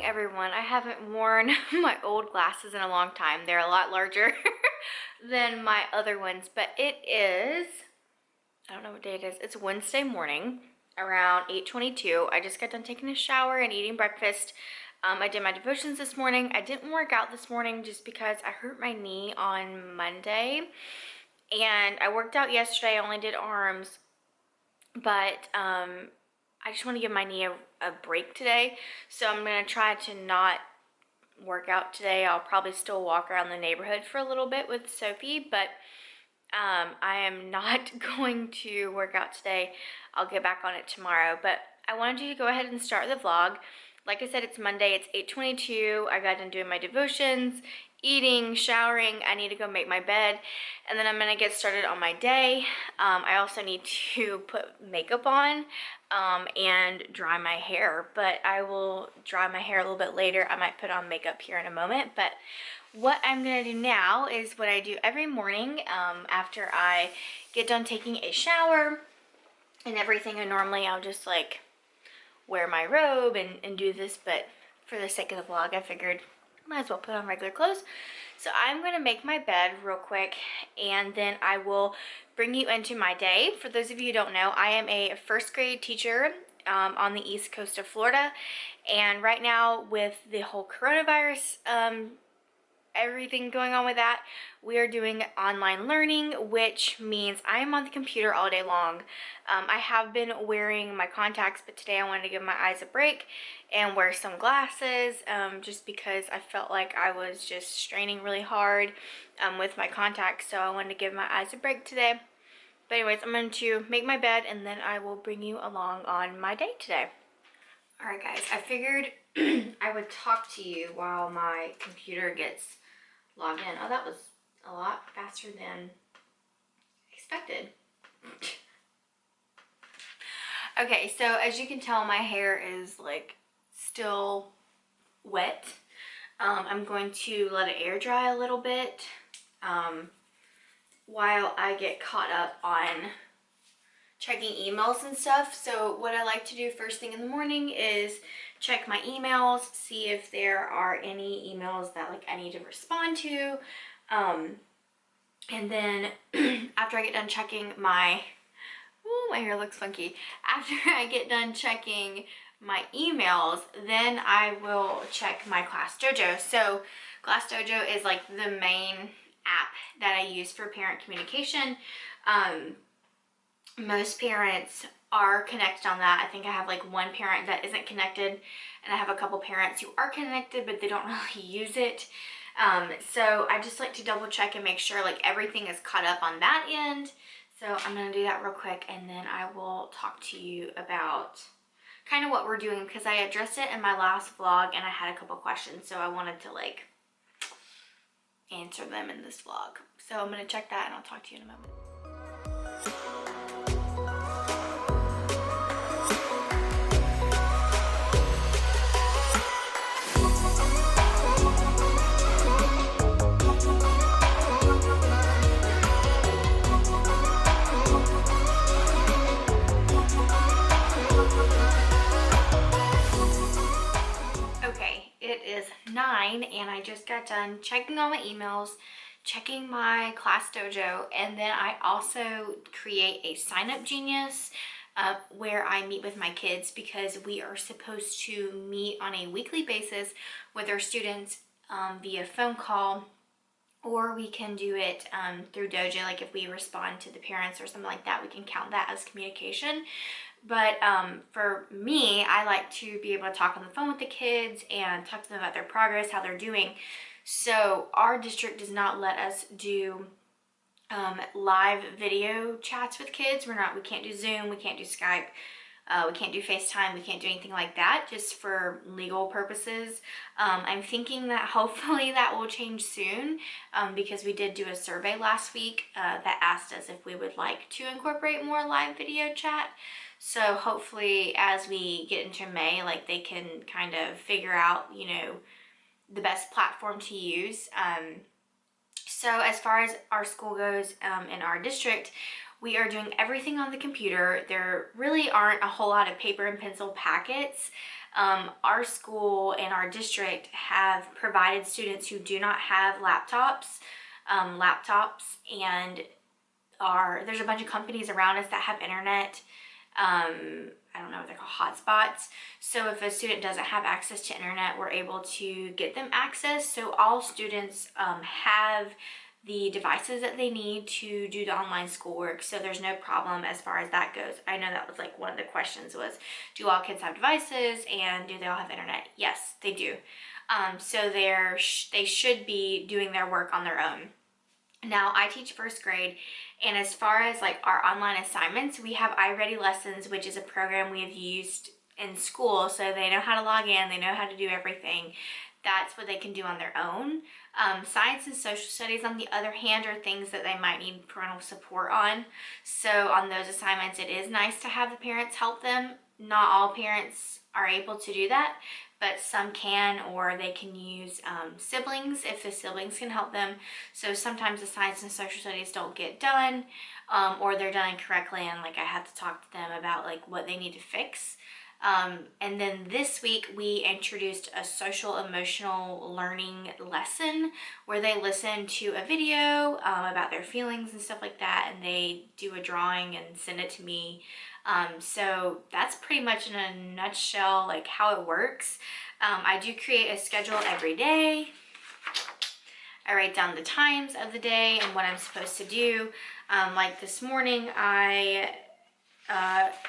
everyone. I haven't worn my old glasses in a long time. They're a lot larger than my other ones, but it is, I don't know what day it is. It's Wednesday morning around 8:22. I just got done taking a shower and eating breakfast. I did my devotions this morning. I didn't work out this morning just because I hurt my knee on Monday, and I worked out yesterday. I only did arms, but I just want to give my knee a break today, so I'm going to try to not work out today. I'll probably still walk around the neighborhood for a little bit with Sophie, but I am not going to work out today. I'll get back on it tomorrow, but I wanted to go ahead and start the vlog. Like I said, it's Monday, it's 8:22. I got done doing my devotions, eating, showering. I need to go make my bed, and then I'm gonna get started on my day. I also need to put makeup on and dry my hair, but I will dry my hair a little bit later. I might put on makeup here in a moment, but what I'm gonna do now is what I do every morning after I get done taking a shower and everything, and normally I'll just like wear my robe and do this, but for the sake of the vlog, I figured I might as well put on regular clothes. So I'm gonna make my bed real quick, and then I will bring you into my day. For those of you who don't know, I am a first grade teacher on the east coast of Florida, and right now with the whole coronavirus everything going on with that, we are doing online learning, which means I am on the computer all day long. I have been wearing my contacts, but today I wanted to give my eyes a break and wear some glasses just because I felt like I was just straining really hard with my contacts, so I wanted to give my eyes a break today. But anyways, I'm going to make my bed and then I will bring you along on my day today. Alright guys, I figured I would talk to you while my computer gets logged in. Oh, that was a lot faster than expected. Okay, so as you can tell, my hair is like still wet. I'm going to let it air dry a little bit while I get caught up on checking emails and stuff. So what I like to do first thing in the morning is check my emails, see if there are any emails that like I need to respond to, and then after I get done checking my hair looks funky. After I get done checking my emails, then I will check my Class Dojo. So Class Dojo is like the main app that I use for parent communication. Most parents are connected on that. I think I have like one parent that isn't connected, and I have a couple parents who are connected but they don't really use it. So I just like to double check and make sure like everything is caught up on that end. So I'm gonna do that real quick, and then I will talk to you about kind of what we're doing, because I addressed it in my last vlog and I had a couple questions, so I wanted to like answer them in this vlog. So I'm gonna check that and I'll talk to you in a moment. It is 9 and I just got done checking all my emails, checking my Class Dojo, and then I also create a Sign Up Genius where I meet with my kids, because we are supposed to meet on a weekly basis with our students via phone call, or we can do it through Dojo. Like if we respond to the parents or something like that, we can count that as communication. But for me, I like to be able to talk on the phone with the kids and talk to them about their progress, how they're doing. So our district does not let us do live video chats with kids. We can't do Zoom, we can't do Skype, we can't do FaceTime, we can't do anything like that, just for legal purposes. I'm thinking that hopefully that will change soon, because we did do a survey last week that asked us if we would like to incorporate more live video chat. So hopefully as we get into May, like they can kind of figure out, you know, the best platform to use. So as far as our school goes in our district, We are doing everything on the computer. There really aren't a whole lot of paper and pencil packets. Our school and our district have provided students who do not have laptops, and there's a bunch of companies around us that have internet. I don't know what they're called, hotspots. So if a student doesn't have access to internet, we're able to get them access. So all students have the devices that they need to do the online schoolwork, so there's no problem as far as that goes. I know that was like one of the questions was, do all kids have devices and do they all have internet? Yes, they do. So they should be doing their work on their own. Now, I teach first grade, and as far as like our online assignments, we have iReady Lessons, which is a program we have used in school, so they know how to log in, they know how to do everything. That's what they can do on their own. Science and social studies, on the other hand, are things that they might need parental support on. So on those assignments, it is nice to have the parents help them. Not all parents are able to do that, but some can, or they can use siblings if the siblings can help them. So sometimes the science and social studies don't get done, or they're done incorrectly, and like I have to talk to them about like what they need to fix. And then this week we introduced a social emotional learning lesson where they listen to a video about their feelings and stuff like that, and they do a drawing and send it to me. So that's pretty much in a nutshell like how it works. I do create a schedule every day. I write down the times of the day and what I'm supposed to do. Like this morning, I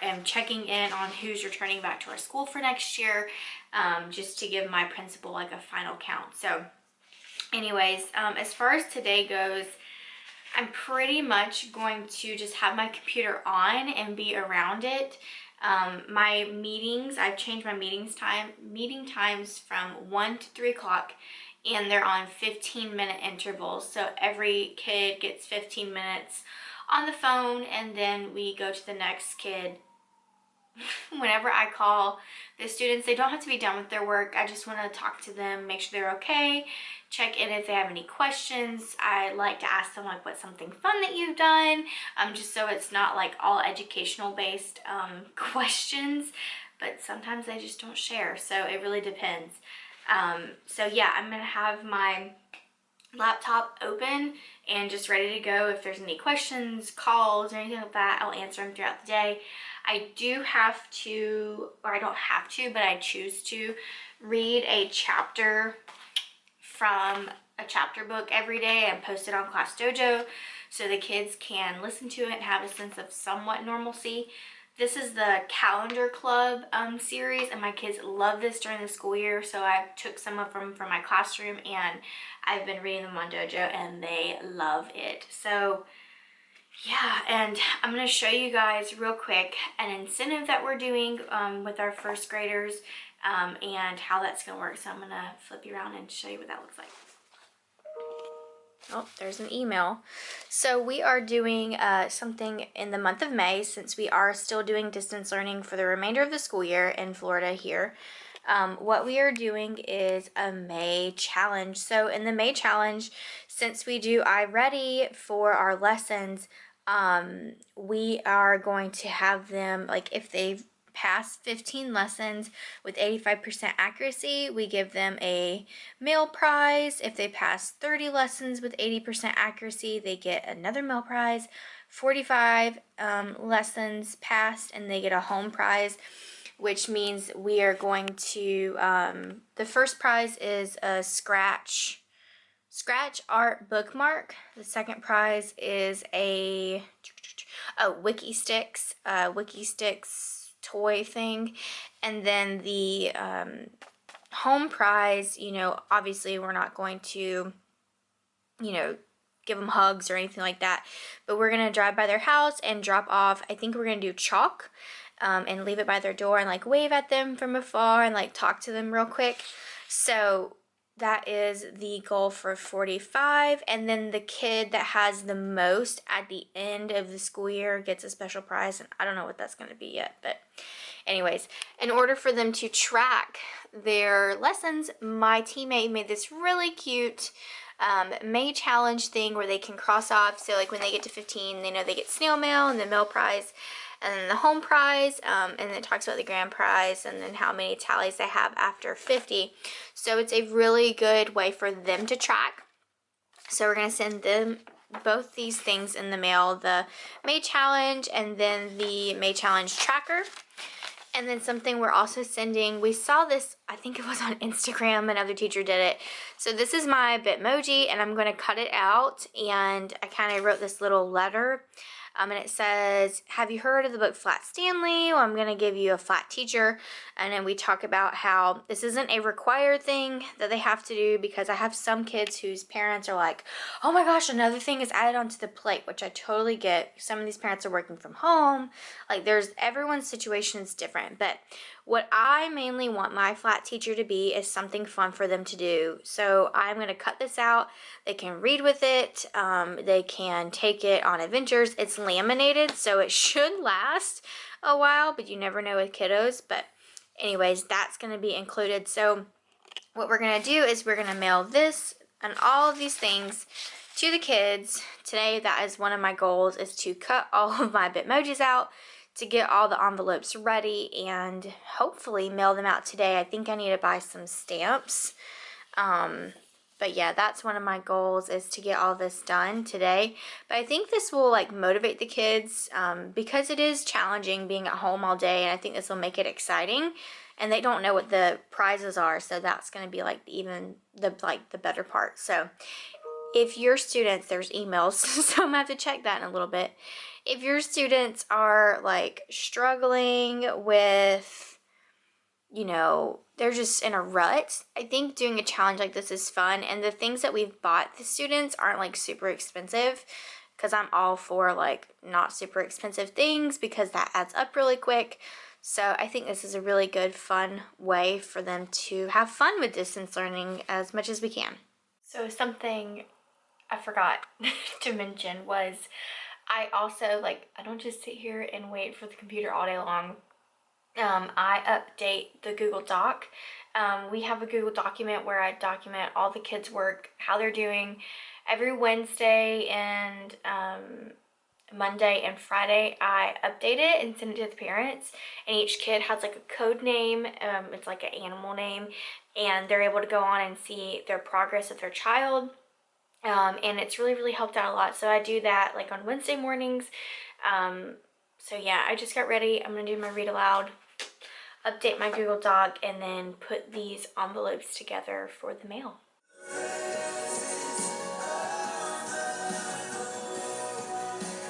am checking in on who's returning back to our school for next year, just to give my principal like a final count. So anyways, as far as today goes, I'm pretty much going to just have my computer on and be around it. My meetings, I've changed my meeting times from 1 to 3 o'clock, and they're on 15-minute intervals. So every kid gets 15 minutes on the phone, and then we go to the next kid. Whenever I call the students, they don't have to be done with their work. I just want to talk to them, make sure they're okay, check in if they have any questions. I like to ask them like, what's something fun that you've done, just so it's not like all educational based questions, but sometimes they just don't share, so it really depends. So yeah, I'm gonna have my laptop open and just ready to go. If there's any questions, calls, or anything like that, I'll answer them throughout the day. I do have to, or I don't have to, but I choose to read a chapter from a chapter book every day and post it on Class Dojo so the kids can listen to it and have a sense of somewhat normalcy. This is the Calendar Club series, and my kids love this during the school year, so I took some of them from my classroom and I've been reading them on Dojo, and they love it. So yeah, and I'm going to show you guys real quick an incentive that we're doing with our first graders, and how that's going to work. So I'm going to flip you around and show you what that looks like. Oh, there's an email. So we are doing something in the month of May, since we are still doing distance learning for the remainder of the school year in Florida here. What we are doing is a May challenge. So in the May challenge, since we do iReady for our lessons, we are going to have them, like if they've passed 15 lessons with 85% accuracy, we give them a meal prize. If they pass 30 lessons with 80% accuracy, they get another meal prize. 45 lessons passed, and they get a home prize, which means we are going to, the first prize is a scratch art bookmark. The second prize is a Wiki Sticks toy thing, and then the home prize, you know, obviously we're not going to, you know, give them hugs or anything like that, but we're gonna drive by their house and drop off, I think we're gonna do chalk, and leave it by their door and like wave at them from afar and like talk to them real quick. So that is the goal for 45, and then the kid that has the most at the end of the school year gets a special prize, and I don't know what that's going to be yet, but anyways, in order for them to track their lessons, my teammate made this really cute May challenge thing where they can cross off. So like when they get to 15, they know they get snail mail and the mail prize and then the home prize, and then it talks about the grand prize and then how many tallies they have after 50. So it's a really good way for them to track. So we're going to send them both these things in the mail, the May challenge and then the May challenge tracker. And then something we're also sending, we saw this, I think it was on Instagram, another teacher did it. So this is my Bitmoji and I'm going to cut it out, and I kind of wrote this little letter. And it says, have you heard of the book Flat Stanley? Well, I'm going to give you a flat teacher. And then we talk about how this isn't a required thing that they have to do, because I have some kids whose parents are like, oh my gosh, another thing is added onto the plate, which I totally get. Some of these parents are working from home. Like everyone's situation is different. But what I mainly want my flat teacher to be is something fun for them to do. So I'm going to cut this out. They can read with it. They can take it on adventures. It's laminated, so it should last a while, but you never know with kiddos. But anyways, that's going to be included. So what we're going to do is we're going to mail this and all of these things to the kids today. That is one of my goals, is to cut all of my Bitmojis out, to get all the envelopes ready, and hopefully mail them out today. I think I need to buy some stamps. But yeah, that's one of my goals, is to get all this done today. But I think this will like motivate the kids, because it is challenging being at home all day, and I think this will make it exciting. And they don't know what the prizes are, so that's going to be like even the better part. So if your students, there's emails, so I'm going to have to check that in a little bit. If your students are like struggling with, you know, they're just in a rut, I think doing a challenge like this is fun. And the things that we've bought the students aren't like super expensive, because I'm all for like not super expensive things, because that adds up really quick. So I think this is a really good, fun way for them to have fun with distance learning as much as we can. So something I forgot to mention was, I also, like, I don't just sit here and wait for the computer all day long. I update the Google Doc. We have a Google document where I document all the kids' work, how they're doing. Every Wednesday and Monday and Friday, I update it and send it to the parents. And each kid has like a code name. It's like an animal name. And they're able to go on and see their progress with their child. And it's really, really helped out a lot. So I do that like on Wednesday mornings. So yeah, I just got ready. I'm gonna do my read aloud, update my Google Doc, and then put these envelopes together for the mail.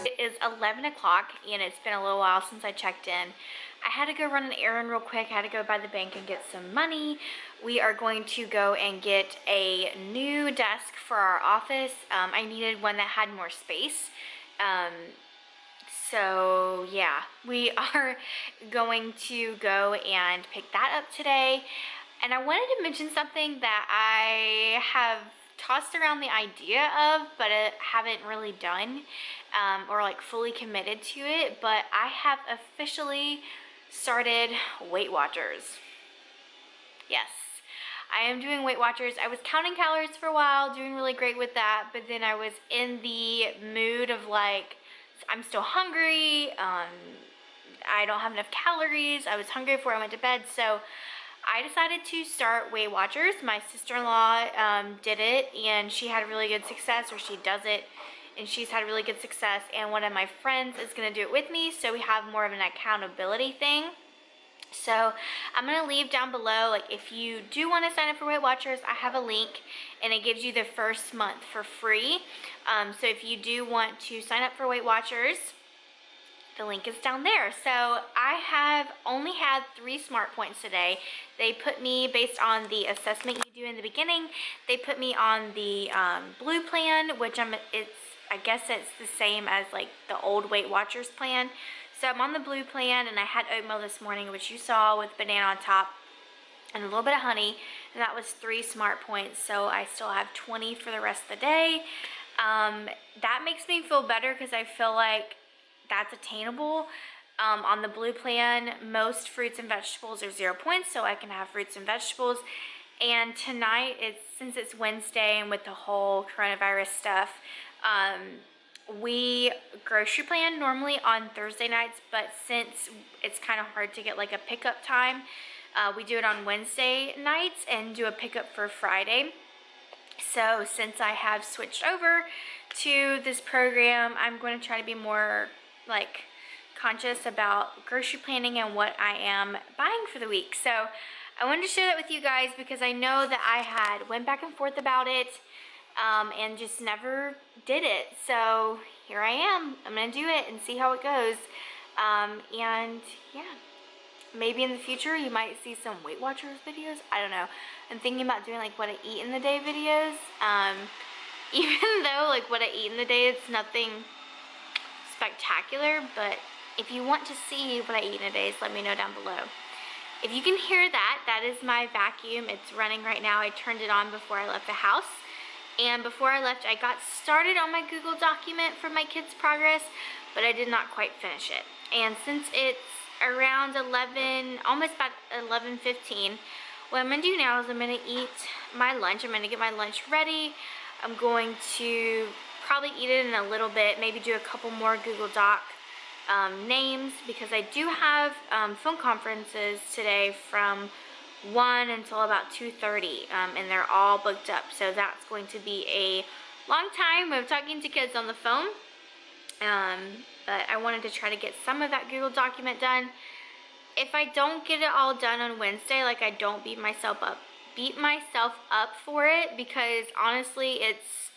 It is 11 o'clock and it's been a little while since I checked in. I had to go run an errand real quick. I had to go by the bank and get some money. We are going to go and get a new desk for our office. I needed one that had more space. So yeah, we are going to go and pick that up today. And I wanted to mention something that I have tossed around the idea of, but I haven't really done, or like fully committed to it. But I have officially started Weight Watchers. Yes, I am doing Weight Watchers. I was counting calories for a while, doing really great with that, but then I was in the mood of like, I'm still hungry, I don't have enough calories, I was hungry before I went to bed, so I decided to start Weight Watchers. My sister-in-law did it, and she had really good success, or she does it, and she's had really good success, and one of my friends is going to do it with me, so we have more of an accountability thing. So I'm going to leave down below, like if you do want to sign up for Weight Watchers, I have a link and it gives you the first month for free. So if you do want to sign up for Weight Watchers, the link is down there. So I have only had 3 smart points today. They put me, based on the assessment you do in the beginning, they put me on the blue plan, which I guess it's the same as like the old Weight Watchers plan. So I'm on the blue plan, and I had oatmeal this morning, which you saw, with banana on top and a little bit of honey, and that was 3 smart points. So I still have 20 for the rest of the day. That makes me feel better because I feel like that's attainable. On the blue plan, most fruits and vegetables are 0 points, so I can have fruits and vegetables. And tonight, since it's Wednesday and with the whole coronavirus stuff, we grocery plan normally on Thursday nights, but since it's kind of hard to get like a pickup time, we do it on Wednesday nights and do a pickup for Friday. So since I have switched over to this program, I'm going to try to be more like conscious about grocery planning and what I am buying for the week. So I wanted to share that with you guys because I know that I had went back and forth about it and just never did it. So here I am. I'm going to do it and see how it goes. And yeah, maybe in the future you might see some Weight Watchers videos. I don't know. I'm thinking about doing like what I eat in the day videos. Even though like what I eat in the day, it's nothing spectacular, but if you want to see what I eat in a day, let me know down below. If you can hear that, that is my vacuum. It's running right now. I turned it on before I left the house. And before I left, I got started on my Google document for my kids' progress, but I did not quite finish it. And since it's around 11, almost about 11:15, what I'm gonna do now is I'm gonna eat my lunch. I'm gonna get my lunch ready. I'm going to probably eat it in a little bit, maybe do a couple more Google Doc names, because I do have phone conferences today from 1 until about 2:30, and they're all booked up. So that's going to be a long time of talking to kids on the phone. But I wanted to try to get some of that Google document done. If I don't get it all done on Wednesday, like I don't beat myself up for it, because honestly, it's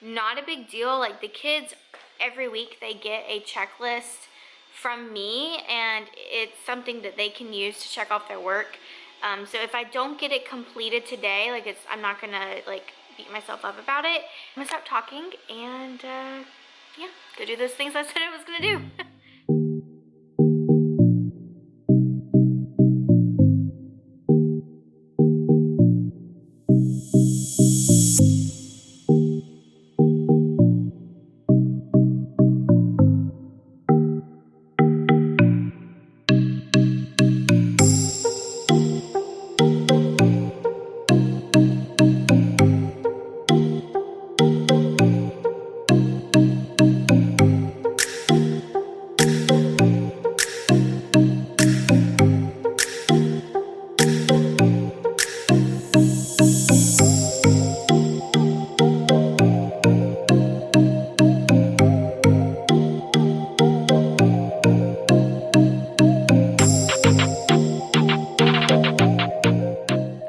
not a big deal. Like the kids, every week they get a checklist from me, and it's something that they can use to check off their work. So if I don't get it completed today, like I'm not gonna like beat myself up about it. I'm gonna stop talking and yeah, go do those things I said I was gonna do.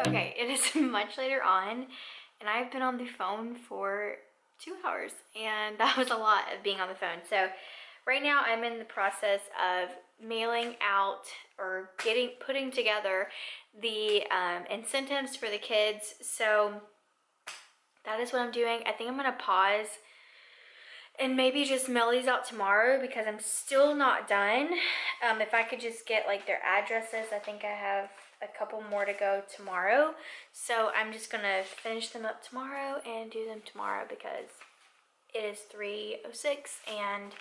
Okay, it is much later on, and I've been on the phone for 2 hours, and that was a lot of being on the phone. So right now I'm in the process of mailing out or putting together the incentives for the kids. So that is what I'm doing. I think I'm gonna pause and maybe just mail these out tomorrow because I'm still not done. If I could just get like their addresses, I think I have a couple more to go tomorrow. So I'm just gonna finish them up tomorrow and do them tomorrow because it is 3:06 and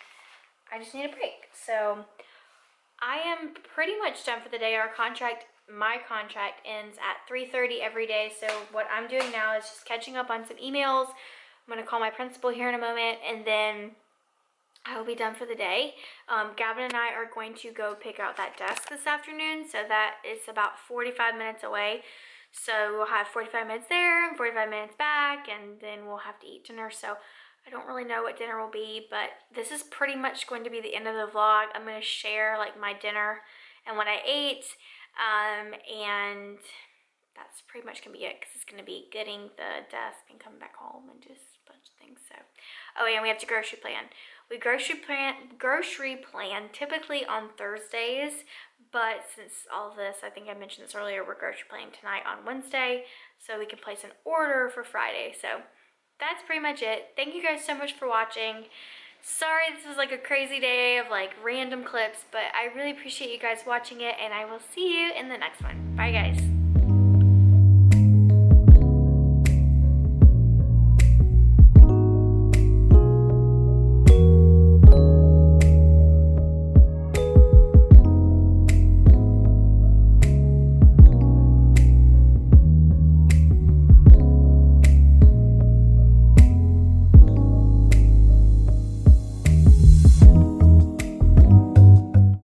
I just need a break. So I am pretty much done for the day. My contract ends at 3:30 every day. So what I'm doing now is just catching up on some emails. I'm gonna call my principal here in a moment, and then I will be done for the day. Gavin and I are going to go pick out that desk this afternoon, so that is about 45 minutes away. So we'll have 45 minutes there and 45 minutes back, and then we'll have to eat dinner. So I don't really know what dinner will be, but this is pretty much going to be the end of the vlog. I'm going to share like my dinner and what I ate, and that's pretty much gonna be it, because it's gonna be getting the desk and coming back home and just a bunch of things. So, oh yeah, and we have to grocery plan. We grocery plan typically on Thursdays, but since all of this, I think I mentioned this earlier, we're grocery planning tonight on Wednesday, so we can place an order for Friday. So that's pretty much it. Thank you guys so much for watching. Sorry this was like a crazy day of like random clips, but I really appreciate you guys watching it, and I will see you in the next one. Bye guys.